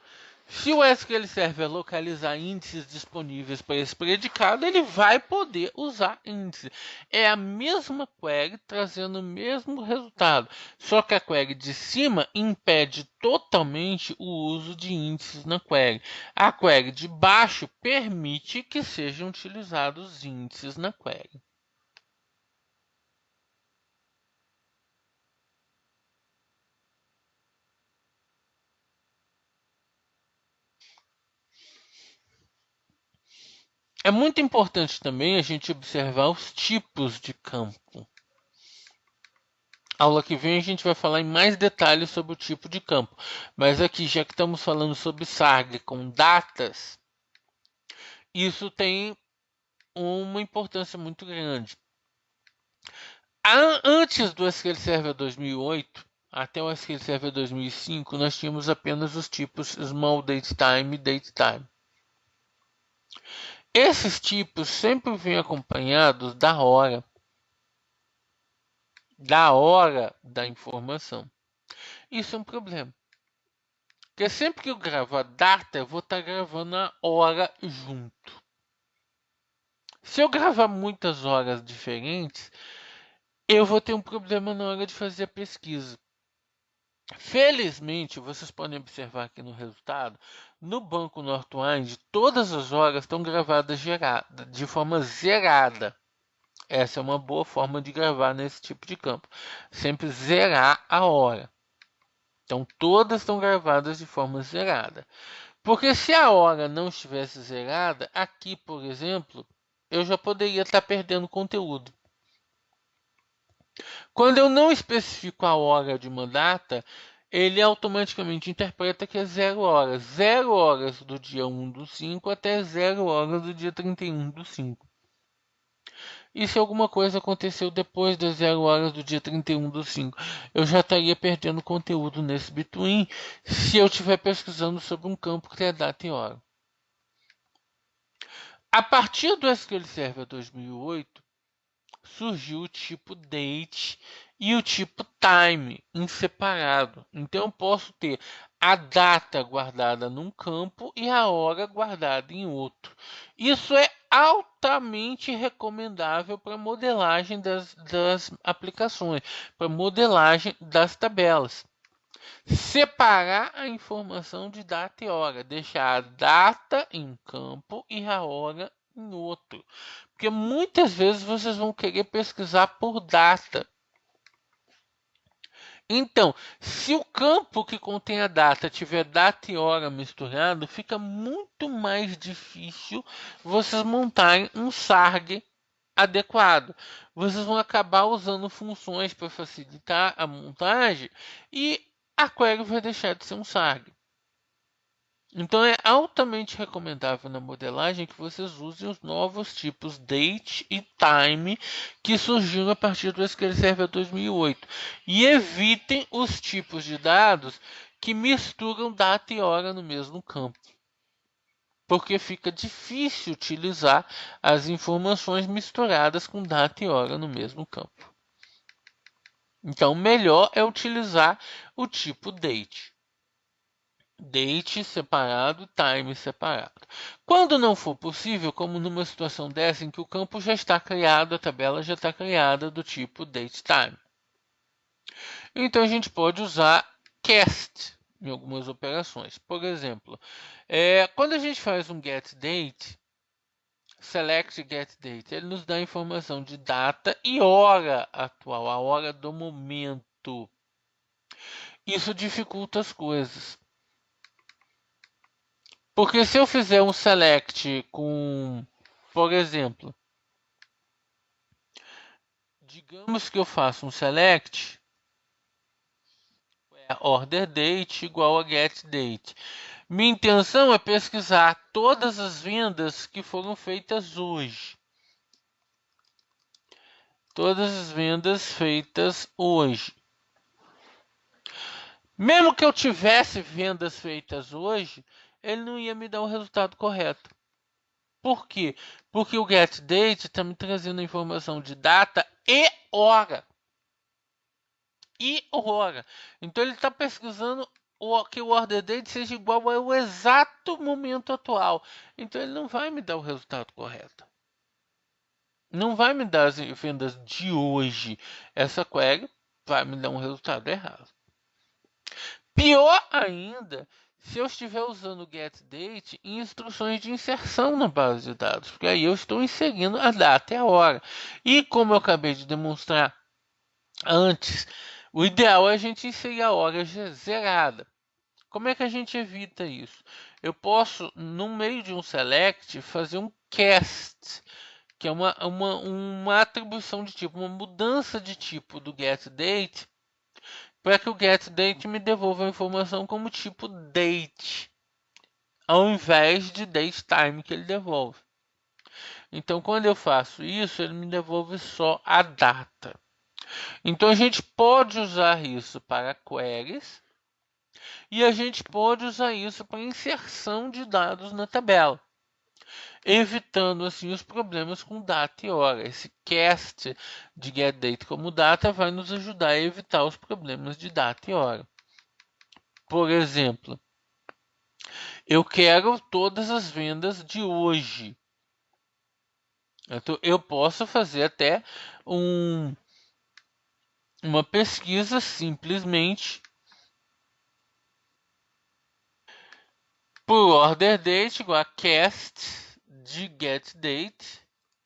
Se o SQL Server localizar índices disponíveis para esse predicado, ele vai poder usar índice. É a mesma query trazendo o mesmo resultado, só que a query de cima impede totalmente o uso de índices na query. A query de baixo permite que sejam utilizados índices na query. É muito importante também a gente observar os tipos de campo. Aula que vem a gente vai falar em mais detalhes sobre o tipo de campo. Mas aqui, já que estamos falando sobre sarg com datas, isso tem uma importância muito grande. Antes do SQL Server 2008, até o SQL Server 2005, nós tínhamos apenas os tipos Small Datetime e Datetime. Esses tipos sempre vêm acompanhados da hora da informação. Isso é um problema. Porque sempre que eu gravo a data, eu vou estar gravando a hora junto. Se eu gravar muitas horas diferentes, eu vou ter um problema na hora de fazer a pesquisa. Felizmente, vocês podem observar aqui no resultado, no banco Northwind, todas as horas estão gravadas de forma zerada. Essa é uma boa forma de gravar nesse tipo de campo. Sempre zerar a hora. Então, todas estão gravadas de forma zerada. Porque se a hora não estivesse zerada, aqui, por exemplo, eu já poderia estar perdendo conteúdo. Quando eu não especifico a hora de uma data, ele automaticamente interpreta que é 0 horas. 0 horas do dia 1/5 até 0 horas do dia 31/5. E se alguma coisa aconteceu depois das 0 horas do dia 31/5, eu já estaria perdendo conteúdo nesse between se eu estiver pesquisando sobre um campo que é data e hora. A partir do SQL Server 2008, surgiu o tipo date e o tipo time em separado. Então eu posso ter a data guardada num campo e a hora guardada em outro. Isso é altamente recomendável para modelagem das aplicações, para modelagem das tabelas. Separar a informação de data e hora, deixar a data em um campo e a hora em outro. Porque muitas vezes vocês vão querer pesquisar por data. Então, se o campo que contém a data tiver data e hora misturado, fica muito mais difícil vocês montarem um sarg adequado. Vocês vão acabar usando funções para facilitar a montagem e a query vai deixar de ser um sarg. Então é altamente recomendável na modelagem que vocês usem os novos tipos date e time que surgiram a partir do SQL Server 2008 e evitem os tipos de dados que misturam data e hora no mesmo campo, porque fica difícil utilizar as informações misturadas com data e hora no mesmo campo. Então, melhor é utilizar o tipo date. date separado, time separado. Quando não for possível, como numa situação dessa em que o campo já está criado, a tabela já está criada do tipo date time. Então a gente pode usar cast em algumas operações. Por exemplo, quando a gente faz um get date, select get date, ele nos dá a informação de data e hora atual, a hora do momento. Isso dificulta as coisas. Porque se eu fizer um select com, por exemplo, digamos que eu faço um select order date igual a get date. Minha intenção é pesquisar todas as vendas que foram feitas hoje. Todas as vendas feitas hoje. Mesmo que eu tivesse vendas feitas hoje, ele não ia me dar o resultado correto. Por quê? Porque o getDate está me trazendo a informação de data e hora. Então ele está pesquisando que o order date seja igual ao exato momento atual. Então ele não vai me dar o resultado correto. Não vai me dar as vendas de hoje. Essa query vai me dar um resultado errado. Pior ainda, se eu estiver usando o getDate em instruções de inserção na base de dados, porque aí eu estou inserindo a data e a hora. E como eu acabei de demonstrar antes, o ideal é a gente inserir a hora zerada. Como é que a gente evita isso? Eu posso, no meio de um select, fazer um cast, que é uma atribuição de tipo, uma mudança de tipo do getDate, para que o getDate me devolva a informação como tipo date, ao invés de datetime que ele devolve. Então, quando eu faço isso, ele me devolve só a data. Então, a gente pode usar isso para queries e a gente pode usar isso para inserção de dados na tabela, evitando assim os problemas com data e hora. Esse cast de getDate como data vai nos ajudar a evitar os problemas de data e hora. Por exemplo, eu quero todas as vendas de hoje. Então, eu posso fazer até uma pesquisa simplesmente por order date igual a cast de get date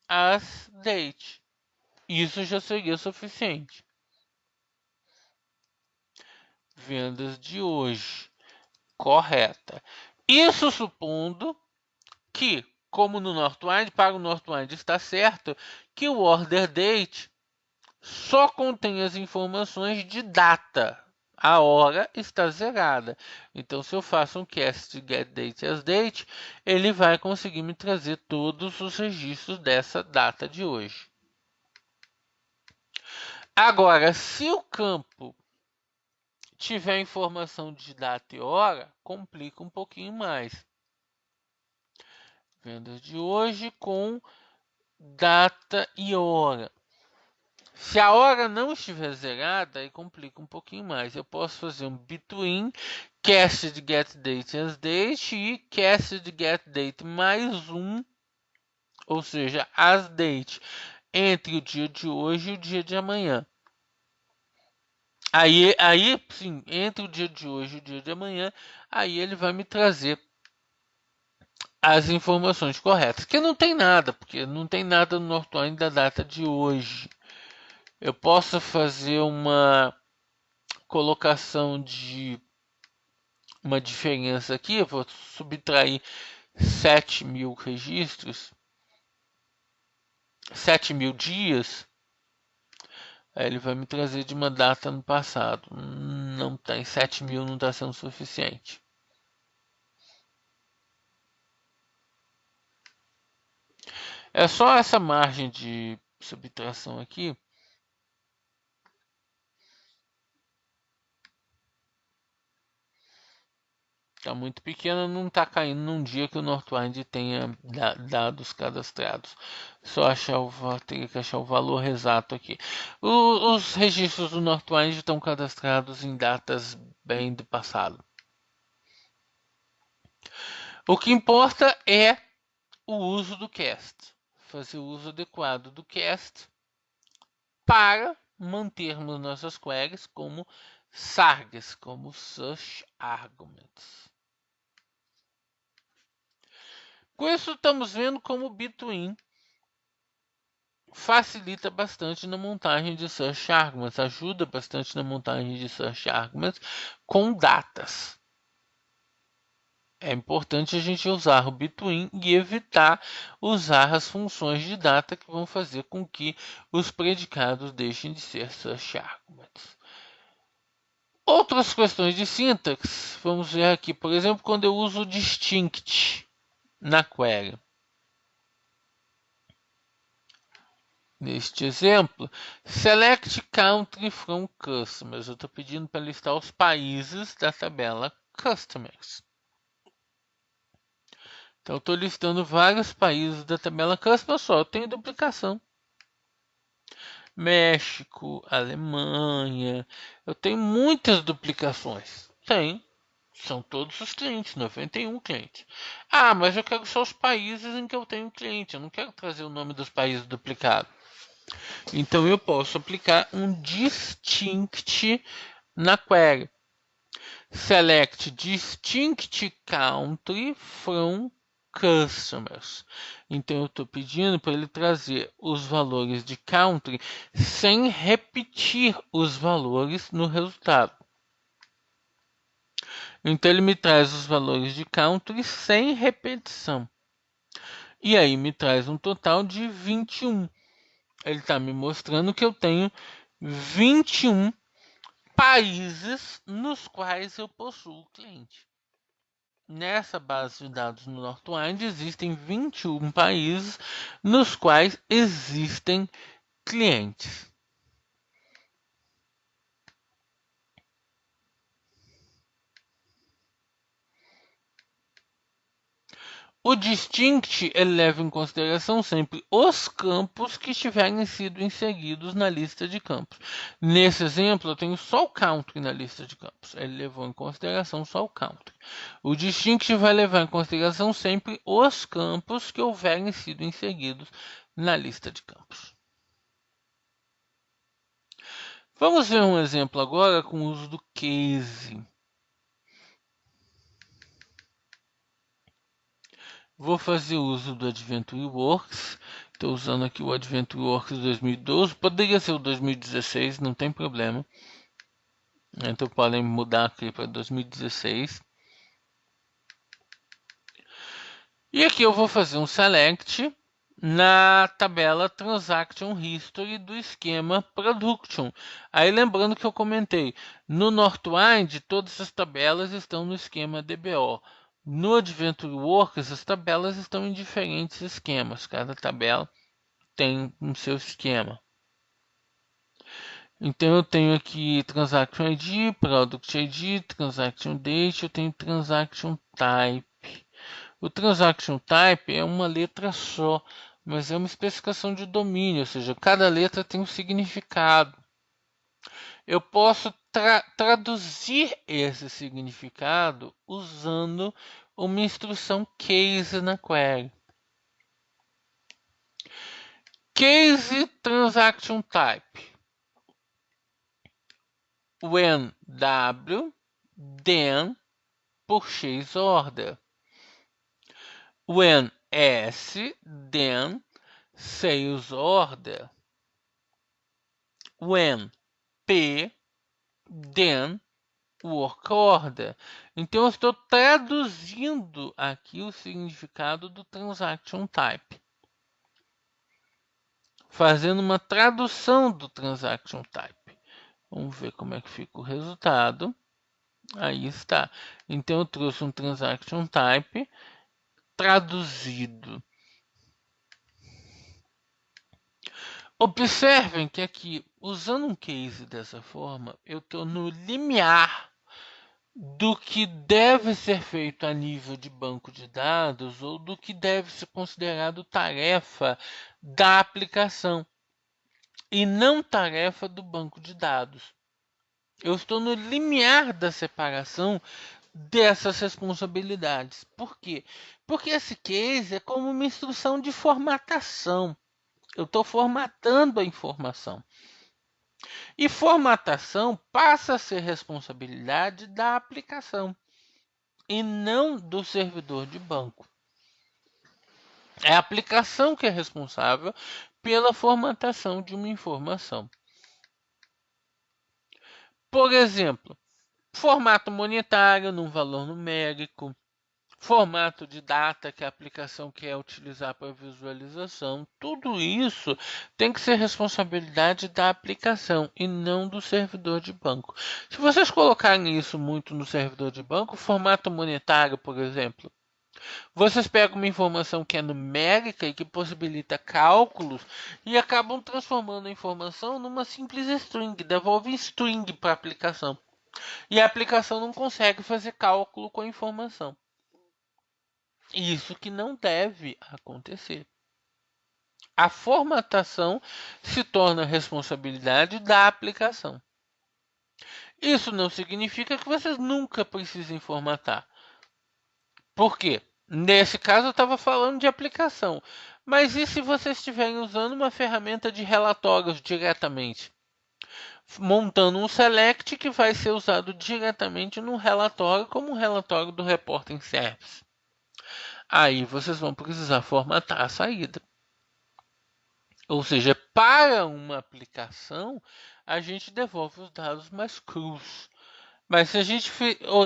as date. Isso já seria suficiente. Vendas de hoje. Correta. Isso supondo que, como no Northwind, para o Northwind está certo, que o order date só contém as informações de data. A hora está zerada. Então, se eu faço um cast de get date as date, ele vai conseguir me trazer todos os registros dessa data de hoje. Agora, se o campo tiver informação de data e hora, complica um pouquinho mais. Vendas de hoje com data e hora. Se a hora não estiver zerada, aí complica um pouquinho mais. Eu posso fazer um between cast de get date as date e cast de get date mais um, ou seja, as date, entre o dia de hoje e o dia de amanhã. Aí sim, entre o dia de hoje e o dia de amanhã, aí ele vai me trazer as informações corretas. Que não tem nada, porque não tem nada no Northwind da data de hoje. Eu posso fazer uma colocação de uma diferença aqui, eu vou subtrair 7.000 registros, 7.000 dias, aí ele vai me trazer de uma data no passado. Não tem, 7.000 não está sendo suficiente. É só essa margem de subtração aqui. Está muito pequena, não está caindo num dia que o Northwind tenha dados cadastrados. Só teria que achar o valor exato aqui. Os registros do Northwind estão cadastrados em datas bem do passado. O que importa é o uso do cast. Fazer o uso adequado do cast para mantermos nossas queries como SARGs, como Search Arguments. Com isso, estamos vendo como o Between facilita bastante na montagem de Search Arguments, ajuda bastante na montagem de Search Arguments com datas. É importante a gente usar o Between e evitar usar as funções de data que vão fazer com que os predicados deixem de ser Search Arguments. Outras questões de sintaxe, vamos ver aqui, por exemplo, quando eu uso distinct na query. Neste exemplo, select country from customers. Eu estou pedindo para listar os países da tabela customers. Então, eu estou listando vários países da tabela customers, só eu tenho duplicação. México, Alemanha, eu tenho muitas duplicações. Tem. São todos os clientes, 91 clientes. Ah, mas eu quero só os países em que eu tenho cliente. Eu não quero trazer o nome dos países duplicados. Então eu posso aplicar um distinct na query. Select distinct country from customers. Então eu estou pedindo para ele trazer os valores de country sem repetir os valores no resultado. Então ele me traz os valores de country sem repetição. E aí me traz um total de 21. Ele está me mostrando que eu tenho 21 países nos quais eu possuo cliente. Nessa base de dados no Northwind existem 21 países nos quais existem clientes. O distinct ele leva em consideração sempre os campos que tiverem sido inseridos na lista de campos. Nesse exemplo, eu tenho só o country na lista de campos. Ele levou em consideração só o country. O distinct vai levar em consideração sempre os campos que houverem sido inseridos na lista de campos. Vamos ver um exemplo agora com o uso do case. Vou fazer uso do AdventureWorks. Estou usando aqui o AdventureWorks 2012. Poderia ser o 2016, não tem problema. Então podem mudar aqui para 2016. E aqui eu vou fazer um select na tabela Transaction History do esquema Production. Aí lembrando que eu comentei, no Northwind todas as tabelas estão no esquema DBO. No AdventureWorks as tabelas estão em diferentes esquemas, cada tabela tem um seu esquema. Então eu tenho aqui Transaction ID, Product ID, Transaction Date, eu tenho Transaction Type. O Transaction Type é uma letra só, mas é uma especificação de domínio, ou seja, cada letra tem um significado. Eu posso traduzir esse significado usando uma instrução case na query. Case Transaction Type. When W, then Purchase Order. When S, then Sales Order. When P, then Work Order. Então eu estou traduzindo aqui o significado do Transaction Type. Fazendo uma tradução do Transaction Type. Vamos ver como é que fica o resultado. Aí está. Então eu trouxe um Transaction Type traduzido. Observem que aqui, usando um case dessa forma, eu estou no limiar do que deve ser feito a nível de banco de dados ou do que deve ser considerado tarefa da aplicação e não tarefa do banco de dados. Eu estou no limiar da separação dessas responsabilidades. Por quê? Porque esse case é como uma instrução de formatação. Eu estou formatando a informação. E formatação passa a ser responsabilidade da aplicação e não do servidor de banco. É a aplicação que é responsável pela formatação de uma informação. Por exemplo, formato monetário num valor numérico, formato de data que a aplicação quer utilizar para visualização, tudo isso tem que ser responsabilidade da aplicação e não do servidor de banco. Se vocês colocarem isso muito no servidor de banco, formato monetário, por exemplo, vocês pegam uma informação que é numérica e que possibilita cálculos e acabam transformando a informação numa simples string, devolve string para a aplicação. E a aplicação não consegue fazer cálculo com a informação. Isso que não deve acontecer. A formatação se torna responsabilidade da aplicação. Isso não significa que vocês nunca precisem formatar. Por quê? Nesse caso eu estava falando de aplicação. Mas e se vocês estiverem usando uma ferramenta de relatórios diretamente? Montando um select que vai ser usado diretamente no relatório como um relatório do Reporting Service. Aí vocês vão precisar formatar a saída. Ou seja, para uma aplicação, a gente devolve os dados mais crus. Mas se a gente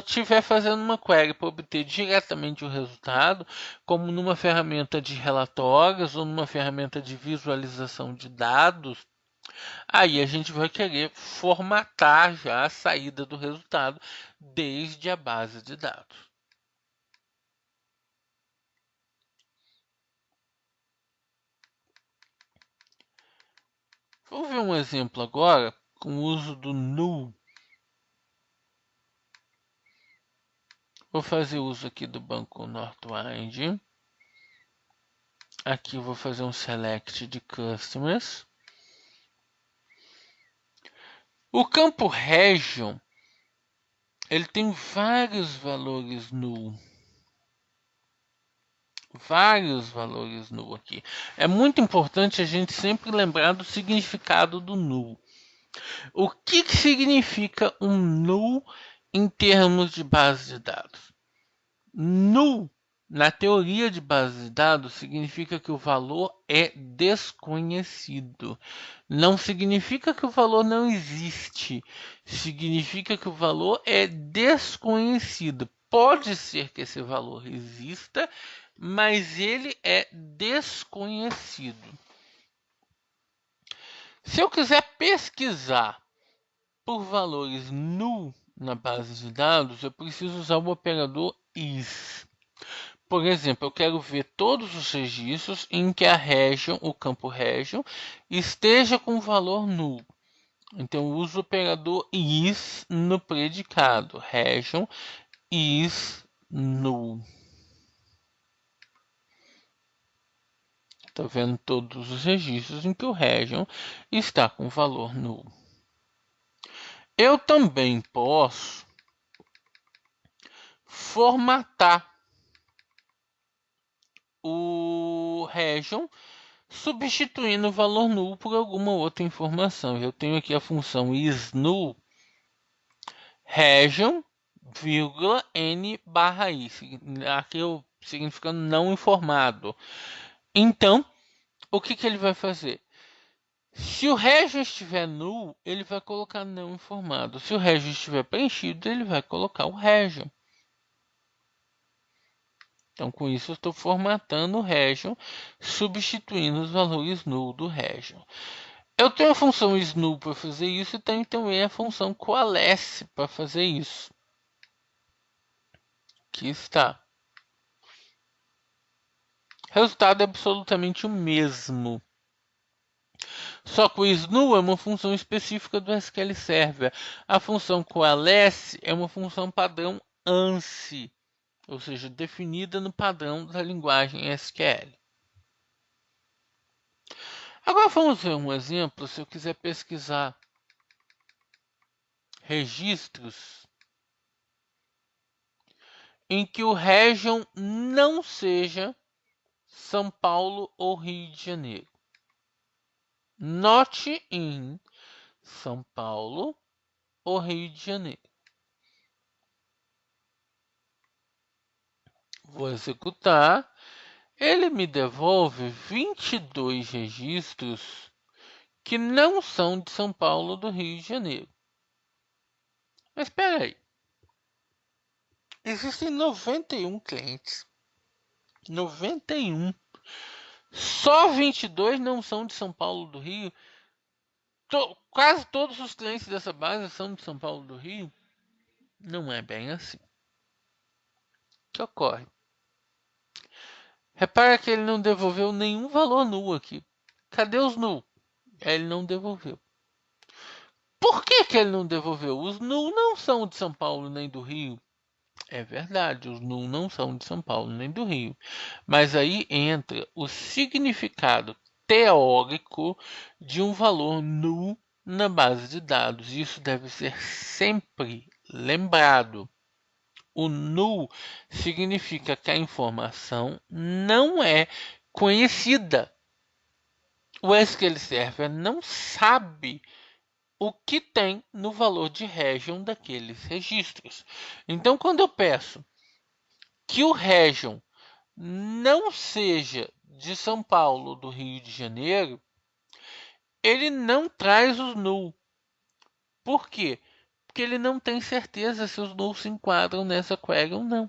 estiver fazendo uma query para obter diretamente o resultado, como numa ferramenta de relatórios ou numa ferramenta de visualização de dados, aí a gente vai querer formatar já a saída do resultado desde a base de dados. Vamos ver um exemplo agora com o uso do null. Vou fazer uso aqui do banco Northwind. Aqui vou fazer um select de customers. O campo region, ele tem vários valores null. Vários valores null aqui. É muito importante a gente sempre lembrar do significado do null. O que significa um null em termos de base de dados? Null, na teoria de base de dados, significa que o valor é desconhecido. Não significa que o valor não existe. Significa que o valor é desconhecido. Pode ser que esse valor exista, mas ele é desconhecido. Se eu quiser pesquisar por valores null na base de dados, eu preciso usar o operador is. Por exemplo, eu quero ver todos os registros em que a region, o campo region, esteja com valor null. Então, eu uso o operador is no predicado. Region is null. Estou vendo todos os registros em que o region está com valor null. Eu também posso formatar o region substituindo o valor null por alguma outra informação. Eu tenho aqui a função isNull region, n barra i, aqui significando não informado. Então, o que ele vai fazer? Se o region estiver null, ele vai colocar não informado. Se o region estiver preenchido, ele vai colocar o region. Então, com isso, eu estou formatando o region, substituindo os valores null do region. Eu tenho a função isNull para fazer isso e tenho também a função coalesce para fazer isso. Aqui está. O resultado é absolutamente o mesmo. Só que o isNull é uma função específica do SQL Server. A função coalesce é uma função padrão ANSI, ou seja, definida no padrão da linguagem SQL. Agora vamos ver um exemplo. Se eu quiser pesquisar registros em que o region não seja São Paulo ou Rio de Janeiro. Not in São Paulo ou Rio de Janeiro. Vou executar. Ele me devolve 22 registros que não são de São Paulo ou do Rio de Janeiro. Mas espera aí. Existem 91 clientes. 91. Só 22 não são de São Paulo ou do Rio. Quase todos os clientes dessa base são de São Paulo ou do Rio. Não é bem assim. O que ocorre? Repara que ele não devolveu nenhum valor null aqui. Cadê os null? Ele não devolveu. Por que ele não devolveu? Os null não são de São Paulo nem do Rio. É verdade, os null não são de São Paulo nem do Rio. Mas aí entra o significado teórico de um valor null na base de dados. Isso deve ser sempre lembrado. O null significa que a informação não é conhecida. O SQL Server não sabe o que tem no valor de region daqueles registros. Então, quando eu peço que o region não seja de São Paulo ou do Rio de Janeiro, ele não traz os null. Por quê? Porque ele não tem certeza se os null se enquadram nessa query ou não.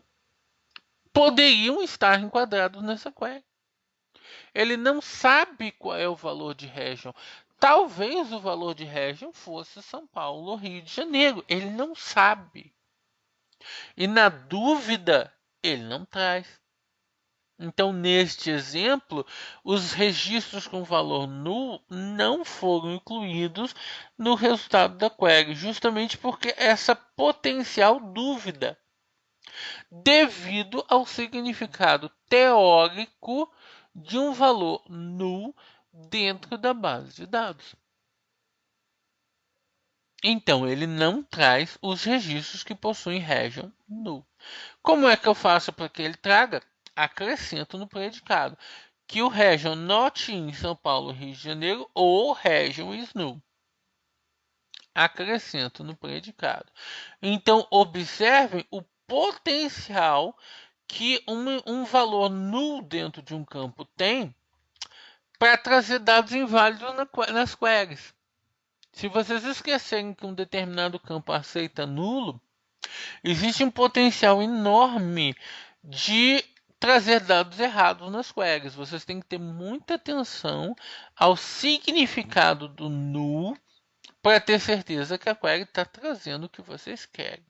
Poderiam estar enquadrados nessa query. Ele não sabe qual é o valor de region. Talvez o valor de region fosse São Paulo ou Rio de Janeiro. Ele não sabe. E na dúvida, ele não traz. Então, neste exemplo, os registros com valor null não foram incluídos no resultado da query, justamente porque essa potencial dúvida, devido ao significado teórico de um valor null dentro da base de dados. Então, ele não traz os registros que possuem region null. Como é que eu faço para que ele traga? Acrescento no predicado que o region not in São Paulo, Rio de Janeiro ou region is null. Acrescento no predicado. Então, observem o potencial que um valor null dentro de um campo tem para trazer dados inválidos nas queries. Se vocês esquecerem que um determinado campo aceita nulo, existe um potencial enorme de trazer dados errados nas queries. Vocês têm que ter muita atenção ao significado do null para ter certeza que a query está trazendo o que vocês querem.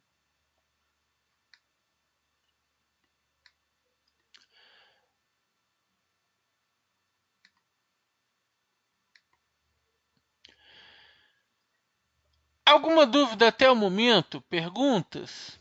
Alguma dúvida até o momento? Perguntas?